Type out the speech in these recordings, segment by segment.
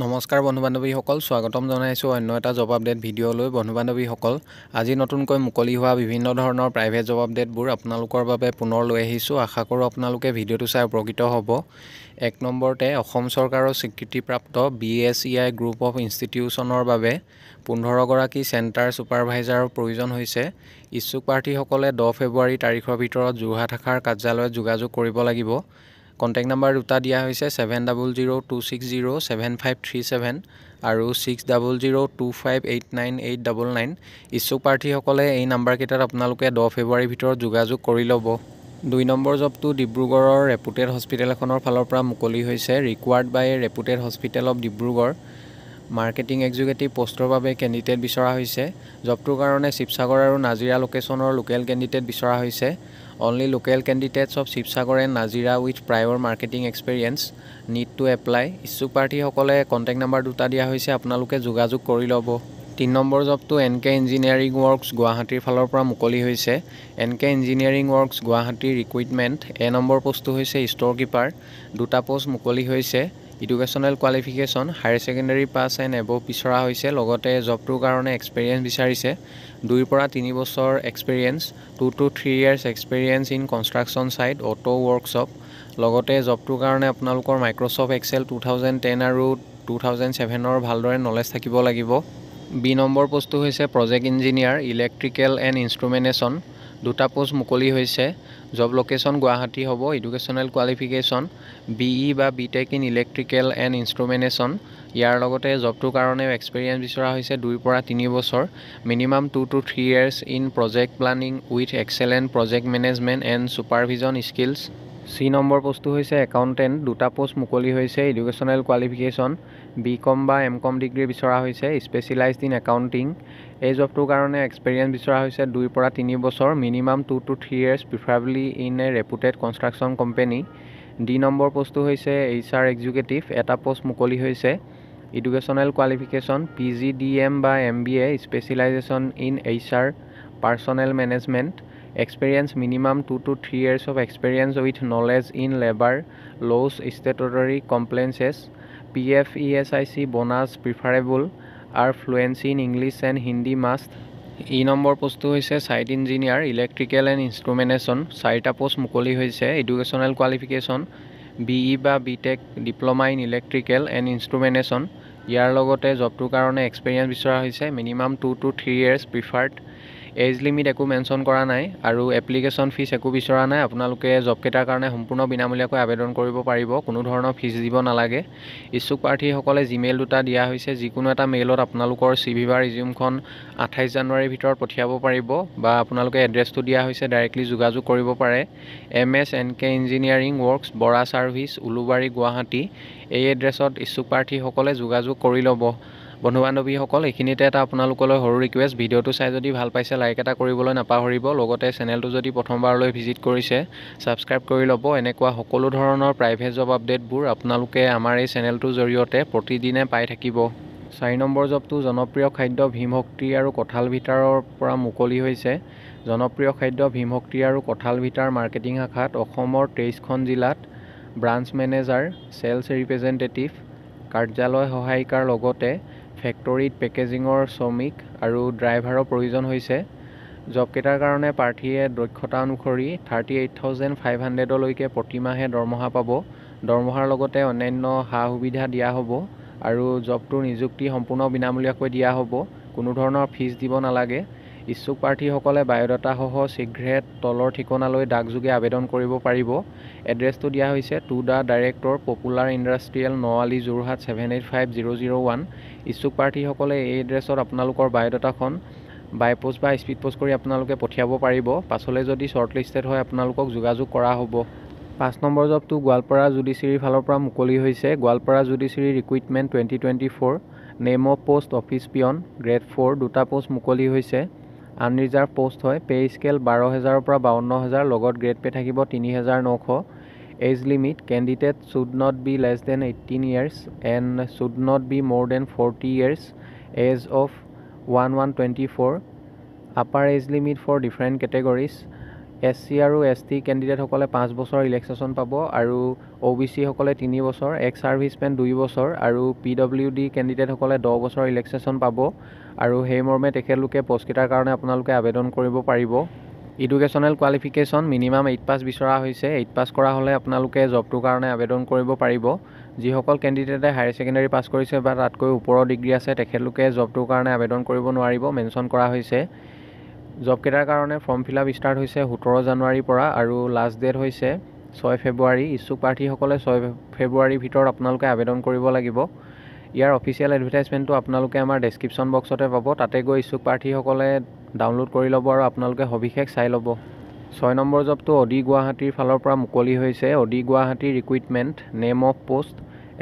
নমস্কাৰ বন্ধু বান্ধৱীসকল, স্বাগতম জনাইছোঁ অন্য এটা জব আপডেট ভিডিঅ'লৈ। বন্ধু বান্ধৱীসকল, আজি নতুনকৈ মুকলি হোৱা বিভিন্ন ধৰণৰ প্ৰাইভেট জব আপডেটবোৰ আপোনালোকৰ বাবে পুনৰ লৈ আহিছোঁ। আশা কৰোঁ আপোনালোকে ভিডিঅ'টো চাই উপকৃত হ'ব। 1 নম্বৰতে, অসম চৰকাৰৰ স্বীকৃতিপ্ৰাপ্ত BSEI গ্ৰুপ অফ ইনষ্টিটিউচনৰ বাবে 15 গৰাকী চেণ্টাৰ ছুপাৰভাইজাৰৰ প্ৰয়োজন হৈছে। ইচ্ছুক প্ৰাৰ্থীসকলে 10 ফেব্ৰুৱাৰী তাৰিখৰ ভিতৰত যোৰহাট শাখাৰ কাৰ্যালয়ত যোগাযোগ কৰিব লাগিব। কণ্টেক্ট নাম্বাৰ দুটা দিয়া হৈছে 7002607537 আৰু 6002589899। ইচ্ছুক প্ৰাৰ্থীসকলে এই নাম্বাৰকেইটাত আপোনালোকে 10 ফেব্ৰুৱাৰীৰ ভিতৰত যোগাযোগ কৰি ল'ব। 2 নম্বৰ জবটো ডিব্ৰুগড়ৰ ৰেপুটেড হস্পিটেল এখনৰ ফালৰ পৰা মুকলি হৈছে। Required by reputed hospital of Dibrugarh. Marketing executive পোষ্টৰ বাবে কেণ্ডিডেট বিচৰা হৈছে। জবটোৰ কাৰণে শিৱসাগৰ আৰু নাজিৰা লোকেশ্যনৰ লোকেল কেণ্ডিডেট বিচৰা হৈছে। Only local candidates of Sivasagar and Nazira with প্ৰায়ৰ marketing experience need to apply. ইচ্ছুক প্ৰাৰ্থীসকলে কণ্টেক্ট নাম্বাৰ দুটা দিয়া হৈছে, আপোনালোকে যোগাযোগ কৰি ল'ব। 3 নম্বৰ জবটো NK ইঞ্জিনিয়াৰিং ৱৰ্কছ গুৱাহাটীৰ ফালৰ পৰা মুকলি হৈছে। NK ইঞ্জিনিয়াৰিং ৱৰ্কছ গুৱাহাটীৰ ৰিক্ৰুইটমেণ্ট। A নম্বৰ পোষ্টটো হৈছে ষ্ট'ৰ কিপাৰ। দুটা পোষ্ট মুকলি হৈছে। Educational qualification higher secondary pass and above বিচৰা হৈছে। লগতে জবটোৰ কাৰণে এক্সপেৰিয়েঞ্চ বিচাৰিছে। 2 পৰা 3 বছৰ experience, 2 to 3 years experience in construction site, auto workshop. লগতে জবটোৰ কাৰণে আপোনালোকৰ মাইক্ৰ'ছফ্ট এক্সেল 2010 আৰু 2007ৰ ভালদৰে নলেজ থাকিব লাগিব। B নম্বৰ পোষ্টটো হৈছে প্ৰজেক্ট ইঞ্জিনিয়াৰ ইলেক্ট্ৰিকেল এণ্ড ইনষ্ট্ৰুমেণ্টেশ্যন। দুটা পোষ্ট মুকলি হৈছে। জব লোকেশ্যন গুৱাহাটী হ'ব। এডুকেশ্যনেল কোৱালিফিকেশ্যন BE বা BTech in electrical and instrumentation. ইয়াৰ লগতে জবটোৰ কাৰণেও এক্সপেৰিয়েঞ্চ বিচৰা হৈছে 2 পৰা 3 বছৰ। Minimum 2 to 3 years in project planning with excellent project management and supervision skills. C number পোষ্টটো হৈছে একাউণ্টেণ্ট। দুটা পোষ্ট মুকলি হৈছে। এডুকেশ্যনেল কোৱালিফিকেশ্যন BCom বা MCom ডিগ্ৰী বিচৰা হৈছে, স্পেচিয়েলাইজড ইন একাউণ্টিং। এই জবটোৰ কাৰণে এক্সপেৰিয়েঞ্চ বিচৰা হৈছে 2 পৰা 3 বছৰ। Minimum 2 to 3 years preferably in a reputed construction company. D number পোষ্টটো হৈছে HR এক্সিকিউটিভ। এটা পোষ্ট মুকলি হৈছে। এডুকেশ্যনেল কোৱালিফিকেশ্যন PGDM বা MBA, specialization in HR personnel management. Experience minimum 2 to 3 years of experience with knowledge in labor laws, statutory compliances, PF ESIC bonus preferable, আৰু fluency in English and Hindi must। E number পোষ্টটো হৈছে site engineer electrical and instrumentation. 4টা post মুকলি হৈছে। Educational qualification BE বা BTech diploma in electrical and instrumentation. ইয়াৰ লগতে জবটোৰ কাৰণে এক্সপেৰিয়েঞ্চ বিচৰা হৈছে। Minimum 2 to 3 years preferred. Age limit একো মেনশ্যন কৰা নাই আৰু এপ্লিকেশ্যন ফিজ একো বিচৰা নাই। আপোনালোকে জবকেইটাৰ কাৰণে সম্পূৰ্ণ বিনামূলীয়াকৈ আবেদন কৰিব পাৰিব, কোনো ধৰণৰ ফিজ দিব নালাগে। ইচ্ছুক প্ৰাৰ্থীসকলে জিমেইল দুটা দিয়া হৈছে। যিকোনো এটা মেইলত আপোনালোকৰ CV বা ৰিজিউমখন 28 জানুৱাৰীৰ ভিতৰত পঠিয়াব পাৰিব, বা আপোনালোকে এড্ৰেছটো দিয়া হৈছে, ডাইৰেক্টলি যোগাযোগ কৰিব পাৰে। MS NK engineering works Bora service, Ulubari, Guwahati. এই এড্ৰেছত ইচ্ছুক প্ৰাৰ্থীসকলে যোগাযোগ কৰি ল'ব। বন্ধু বান্ধৱীসকল, এইখিনিতে এটা আপোনালোকলৈ সৰু ৰিকুৱেষ্ট, ভিডিঅ'টো চাই যদি ভাল পাইছে লাইক এটা কৰিবলৈ নাপাহৰিব। লগতে চেনেলটো যদি প্ৰথমবাৰলৈ ভিজিট কৰিছে ছাবস্ক্ৰাইব কৰি ল'ব। এনেকুৱা সকলো ধৰণৰ প্ৰাইভেট জব আপডেটবোৰ আপোনালোকে আমাৰ এই চেনেলটোৰ জৰিয়তে প্ৰতিদিনে পাই থাকিব। 4 নম্বৰ জবটো জনপ্ৰিয় খাদ্য ভীমশক্তি আৰু কঁঠাল ভিটাৰৰ পৰা মুকলি হৈছে। জনপ্ৰিয় খাদ্য ভীমশক্তি আৰু কঁঠাল ভিটাৰ মাৰ্কেটিং শাখাত অসমৰ 23খন জিলাত ব্ৰাঞ্চ মেনেজাৰ, ছেলছ ৰিপ্ৰেজেণ্টেটিভ, কাৰ্যালয় সহায়িকাৰ লগতে ফেক্টৰীত পেকেজিঙৰ শ্ৰমিক আৰু ড্ৰাইভাৰৰ প্ৰয়োজন হৈছে। জবকেইটাৰ কাৰণে প্ৰাৰ্থীয়ে দক্ষতা অনুসৰি 38,500লৈকে প্ৰতিমাহে দৰমহা পাব। দৰমহাৰ লগতে অন্যান্য সা সুবিধা দিয়া হ'ব আৰু জবটোৰ নিযুক্তি সম্পূৰ্ণ বিনামূলীয়াকৈ দিয়া হ'ব, কোনো ধৰণৰ ফিজ দিব নালাগে। ইচ্ছুক প্ৰাৰ্থীসকলে বায়'ডাটা সহ শীঘ্ৰে তলৰ ঠিকনালৈ ডাকযোগে আবেদন কৰিব পাৰিব। এড্ৰেছটো দিয়া হৈছে to the director, popular industrial, Naali, Jorhat 785001। ইচ্ছুক প্ৰাৰ্থীসকলে এই এড্ৰেছত আপোনালোকৰ বায়'ডাটাখন বাই পোষ্ট বা স্পীড পোষ্ট কৰি আপোনালোকে পঠিয়াব পাৰিব। পাছলৈ যদি শ্বৰ্টলিষ্টেড হয় আপোনালোকক যোগাযোগ কৰা হ'ব। 5 নম্বৰ জবটো গোৱালপাৰা জুডিচিয়াৰীৰ ফালৰ পৰা মুকলি হৈছে। Goalpara judiciary recruitment 2024। Name of post office peon, grade 4। দুটা পোষ্ট মুকলি হৈছে। আনৰিজাৰ্ভ পোষ্ট হয়। পে স্কেল 12,000ৰ পৰা 52,000, লগত গ্ৰেড পে থাকিব 3,900। Age limit candidate should not be less than 18 years and should not be more than 40 years। Age of 1/1/24। Upper age limit for different categories SC আৰু ST কেণ্ডিডেটসকলে 5 বছৰ relaxation পাব আৰু OBC সকলে 3 বছৰ, এক্স ছাৰ্ভিচমেন 2 বছৰ আৰু PWD কেণ্ডিডেটসকলে 10 বছৰ ৰিলেক্সেশ্যন পাব আৰু সেইমৰ্মে তেখেতলোকে পষ্টকেইটাৰ কাৰণে আপোনালোকে আবেদন কৰিব পাৰিব। এডুকেশ্যনেল কোৱালিফিকেশ্যন মিনিমাম 8 পাছ বিচৰা হৈছে। 8 পাছ কৰা হ'লে আপোনালোকে জবটোৰ কাৰণে আবেদন কৰিব পাৰিব। যিসকল কেণ্ডিডেটে হায়াৰ ছেকেণ্ডেৰী পাছ কৰিছে বা তাতকৈ ওপৰৰ ডিগ্ৰী আছে তেখেতলোকে জবটোৰ কাৰণে আবেদন কৰিব নোৱাৰিব, মেনশ্যন কৰা হৈছে। জবকেইটাৰ কাৰণে ফৰ্ম ফিল আপ ষ্টাৰ্ট হৈছে 17 জানুৱাৰীৰ পৰা আৰু লাষ্ট ডেট হৈছে 6 ফেব্ৰুৱাৰী। ইচ্ছুক প্ৰাৰ্থীসকলে 6 ফেব্ৰুৱাৰীৰ ভিতৰত আপোনালোকে আবেদন কৰিব লাগিব। ইয়াৰ অফিচিয়েল এডভাৰটাইজমেণ্টটো আপোনালোকে আমাৰ ডেছক্ৰিপশ্যন বক্সতে পাব, তাতে গৈ ইচ্ছুক প্ৰাৰ্থীসকলে ডাউনলোড কৰি ল'ব আৰু আপোনালোকে সবিশেষ চাই ল'ব। 6 নম্বৰ জবটো অডি গুৱাহাটীৰ ফালৰ পৰা মুকলি হৈছে। অডি গুৱাহাটীৰ recruitment, name of post,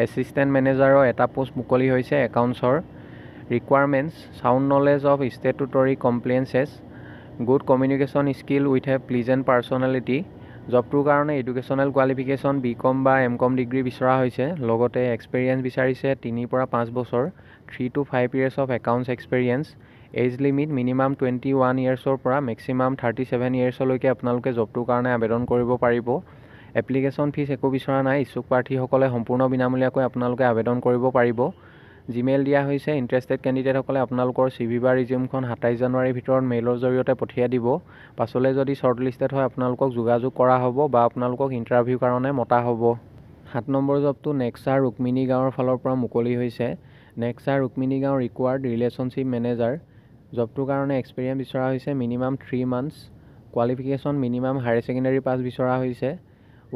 assistant মেনেজাৰৰ এটা পোষ্ট মুকলি হৈছে একাউণ্টছৰ। Requirements, sound knowledge of statutory compliances, good communication skill with a pleasant personality. জবটোৰ কাৰণে এডুকেশ্যনেল কোৱালিফিকেশ্যন BCom বা MCom ডিগ্ৰী বিচৰা হৈছে। লগতে এক্সপেৰিয়েঞ্চ বিচাৰিছে 3 পৰা 5 বছৰ, 3 to 5 years of accounts experience. Age limit minimum 21 yearsৰ পৰা মেক্সিমাম 37 yearsলৈকে আপোনালোকে জবটোৰ কাৰণে আবেদন কৰিব পাৰিব। এপ্লিকেশ্যন ফিজ একো বিচৰা নাই। ইচ্ছুক প্ৰাৰ্থীসকলে সম্পূৰ্ণ বিনামূলীয়াকৈ আপোনালোকে আবেদন কৰিব পাৰিব। জিমেইল দিয়া হৈছে। ইণ্টাৰেষ্টেড কেণ্ডিডেটসকলে আপোনালোকৰ CV বা ৰিজিউমখন 27 জানুৱাৰীৰ ভিতৰত মেইলৰ জৰিয়তে পঠিয়াই দিব। পাছলৈ যদি শ্বৰ্ট লিষ্টেড হয় আপোনালোকক যোগাযোগ কৰা হ'ব বা আপোনালোকক ইণ্টাৰভিউৰ কাৰণে মতা হ'ব। 7 নম্বৰ জবটো নেক্সা ৰুক্মিণী গাঁৱৰ ফালৰ পৰা মুকলি হৈছে। নেক্সা ৰুক্মিণী গাঁও ৰিকুৱাৰ্ড ৰিলেশ্যনশ্বিপ মেনেজাৰ। জবটোৰ কাৰণে এক্সপেৰিয়েঞ্চ বিচৰা হৈছে minimum 3 months। Qualification minimum higher secondary pass বিচৰা হৈছে।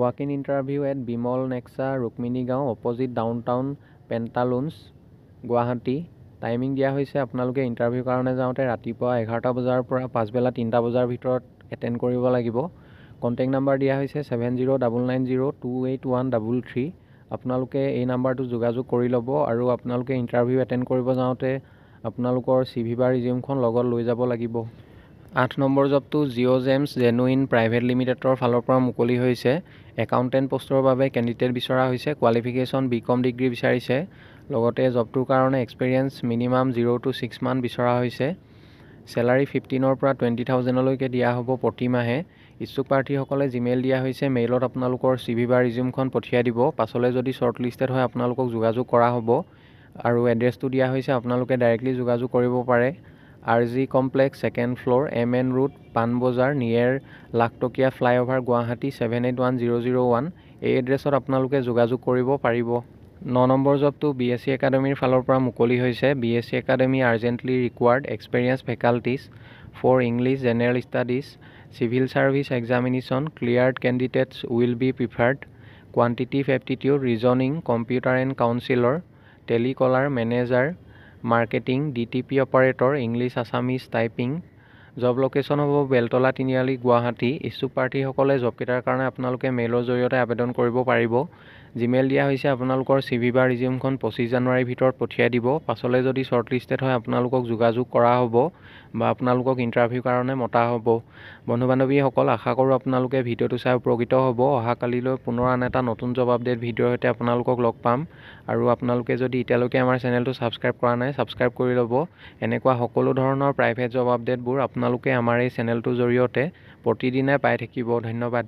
Walk in interview at Bimal Nexa Rukmini gaon opposite downtown Pantaloons Guwahati. Timing দিয়া হৈছে আপোনালোকে ইণ্টাৰভিউৰ কাৰণে যাওঁতে ৰাতিপুৱা 11টা বজাৰ পৰা পাছবেলা 3টা বজাৰ ভিতৰত এটেণ্ড কৰিব লাগিব। কণ্টেক্ট নাম্বাৰ দিয়া হৈছে 7099028133। আপোনালোকে এই নাম্বাৰটো যোগাযোগ কৰি ল'ব আৰু আপোনালোকে ইণ্টাৰভিউ এটেণ্ড কৰিব যাওঁতে আপোনালোকৰ CV বা ৰিজিউমখন লগত লৈ যাব লাগিব। 8 নম্বৰ জবটো জিঅ'জেমছ জেনুইন প্ৰাইভেট লিমিটেডৰ ফালৰ পৰা মুকলি হৈছে। একাউণ্টেণ্ট পষ্টৰ বাবে কেণ্ডিডেট বিচৰা হৈছে। কোৱালিফিকেশ্যন BCom ডিগ্ৰী বিচাৰিছে। লগতে জবটোৰ কাৰণে এক্সপেৰিয়েঞ্চ মিনিমাম 0 to 6 months বিচৰা হৈছে। চেলাৰী 15,000 পৰা 20,000লৈকে দিয়া হ'ব প্ৰতি মাহে। ইচ্ছুক প্ৰাৰ্থীসকলে জিমেইল দিয়া হৈছে। মেইলত আপোনালোকৰ CV বা ৰিজিউমখন পঠিয়াই দিব। পাছলৈ যদি শ্বৰ্ট লিষ্টেড হয় আপোনালোকক যোগাযোগ কৰা হ'ব আৰু এড্ৰেছটো দিয়া হৈছে, আপোনালোকে ডাইৰেক্টলি যোগাযোগ কৰিব পাৰে। RG complex, 2nd floor, MN road, Panbazar, near Lakhtokia flyover, Guwahati 781001। এই এড্ৰেছত আপোনালোকে যোগাযোগ কৰিব পাৰিব। 9 নম্বৰ জবটো BSc একাডেমীৰ ফালৰ পৰা মুকলি হৈছে। BSc academy urgently required experience faculties for English general studies. Civil service examination cleared candidates will be preferred. Quantitative aptitude reasoning, computer and counsellor, telecaller, manager, marketing, DTP operator, English Assamese typing. Job location হ'ব বেলতলা তিনিআলি গুৱাহাটী। ইচ্ছুক প্ৰাৰ্থীসকলে জবকেইটাৰ কাৰণে আপোনালোকে মেইলৰ জৰিয়তে আবেদন কৰিব পাৰিব। Gmail দিয়া হৈছে। আপোনালোকৰ CV বা ৰিজিউমখন 25 জানুৱাৰীৰ ভিতৰত পঠিয়াই দিব। পাছলৈ যদি শ্বৰ্ট লিষ্টেড হয় আপোনালোকক যোগাযোগ কৰা হ'ব বা আপোনালোকক ইণ্টাৰভিউৰ কাৰণে মতা হ'ব। বন্ধু বান্ধৱীসকল, আশা কৰোঁ আপোনালোকে ভিডিঅ'টো চাই উপকৃত হ'ব। অহাকালিলৈ পুনৰ আন এটা নতুন জব আপডেট ভিডিঅ'ৰ সৈতে আপোনালোকক লগ পাম আৰু আপোনালোকে যদি এতিয়ালৈকে আমাৰ চেনেলটো ছাবস্ক্ৰাইব কৰা নাই ছাবস্ক্ৰাইব কৰি ল'ব। এনেকুৱা সকলো ধৰণৰ প্ৰাইভেট জব আপডেটবোৰ আপোনালোকে আমাৰ এই চেনেলটোৰ জৰিয়তে প্ৰতিদিনে পাই থাকিব। ধন্যবাদ।